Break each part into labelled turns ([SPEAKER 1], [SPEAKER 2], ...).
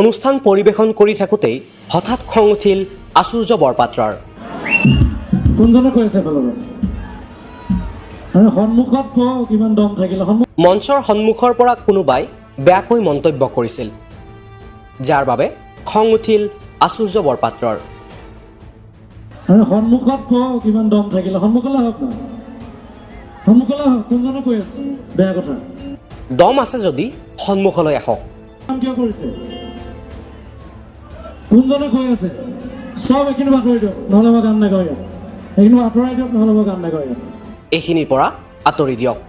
[SPEAKER 1] অনুষ্ঠান পৰিৱেশন কৰি থাকোঁতেই হঠাৎ খং উঠিল আচুৰ্য বৰপাত্ৰৰ। মঞ্চৰ সন্মুখৰ পৰা কোনোবাই বেয়াকৈ মন্তব্য কৰিছিল, যাৰ বাবে খং উঠিল আচুৰ্য বৰপাত্ৰৰ। দম আছে যদি সন্মুখলৈ আহক। এইখিনিৰ পৰা আঁতৰি দিয়ক,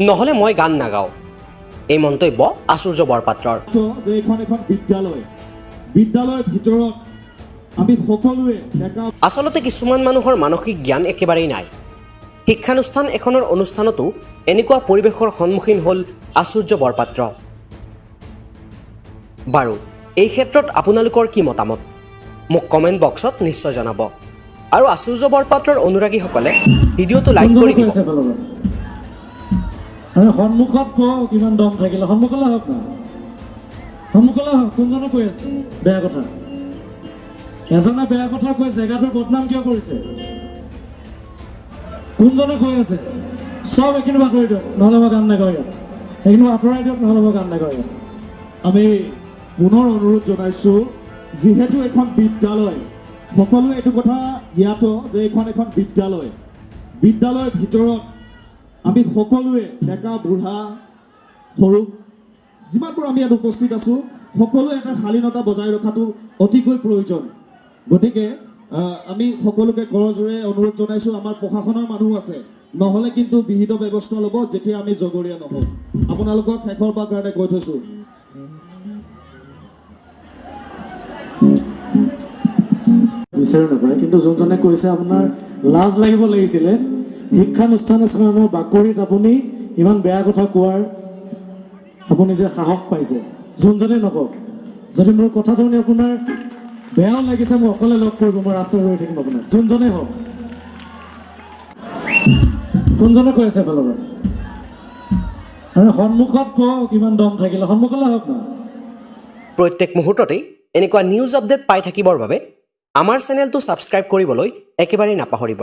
[SPEAKER 1] নহ'লে মই গান নাগাওঁ। এই মন্তব্য আচুৰ্য বৰপাত্ৰৰ। আচলতে কিছুমান মানুহৰ মানসিক জ্ঞান একেবাৰেই নাই। শিক্ষানুষ্ঠান এখনৰ অনুষ্ঠানতো এনেকুৱা পৰিৱেশৰ সন্মুখীন হ'ল আচুৰ্য বৰপাত্ৰ। বাৰু এই ক্ষেত্ৰত আপোনালোকৰ কি মতামত মোক কমেণ্ট বক্সত নিশ্চয় জনাব। আৰু আচুৰ্য বৰপাত্ৰৰ অনুৰাগীসকলে ভিডিঅ'টো লাইক কৰি দিব।
[SPEAKER 2] এজনে বেয়া কথা কৈ জেগাটোৰ বদনাম কিয় কৰিছে? কোনজনে কৈ আছে? চব এইখিনি আঁতৰাই দিয়ক, নহ'লে মই গান নাগাওঁ ইয়াত। সেইখিনি আঁতৰাই দিয়ক, নহ'লে মই গান নাগাওঁ ইয়াত। আমি পুনৰ অনুৰোধ জনাইছোঁ, যিহেতু এখন বিদ্যালয়, সকলোৱে এইটো কথা জ্ঞাত যে এইখন এখন বিদ্যালয়। বিদ্যালয়ৰ ভিতৰত আমি সকলোৱে ডেকা বুঢ়া সৰু যিমানবোৰ আমি ইয়াত উপস্থিত আছোঁ, সকলোৱে এটা শালীনতা বজাই ৰখাটো অতিকৈ প্ৰয়োজন। গতিকে আমি সকলোকে কৰজোৰে অনুৰোধ জনাইছোঁ, আমাৰ প্ৰশাসনৰ মানুহ আছে, নহ'লে কিন্তু বিহিত ব্যৱস্থা ল'ব যেতিয়া আমি জগৰীয়া নহওঁ। আপোনালোকক শেষৰ বাৰ কাৰণে কৈ থৈছোঁ। বিচাৰি নাপায়, কিন্তু যোনজনে কৈছে আপোনাৰ লাজ লাগিব লাগিছিলে। শিক্ষানুষ্ঠান এখনৰ বাকৰিত আপুনি ইমান বেয়া কথা কোৱাৰ আপুনি যে সাহস পাইছে, যোনজনে নকওক। যদি মোৰ কথাটো শুনি আপোনাৰ বেয়াও লাগিছে, মই অকলে লগ কৰিব, মই ৰাস্তাত ৰৈ থাকিম আপোনাৰ, যোনজনে হওক। কোনজনে কৈ আছে এফালৰ পৰা? সন্মুখত কওক, ইমান দম থাকিলে সন্মুখলৈ হওক না।
[SPEAKER 1] প্ৰত্যেক মুহূৰ্ততেই এনেকুৱা নিউজ আপডেট পাই থাকিবৰ বাবে আমাৰ চেনেলটো ছাবস্ক্ৰাইব কৰিবলৈ একেবাৰেই নাপাহৰিব।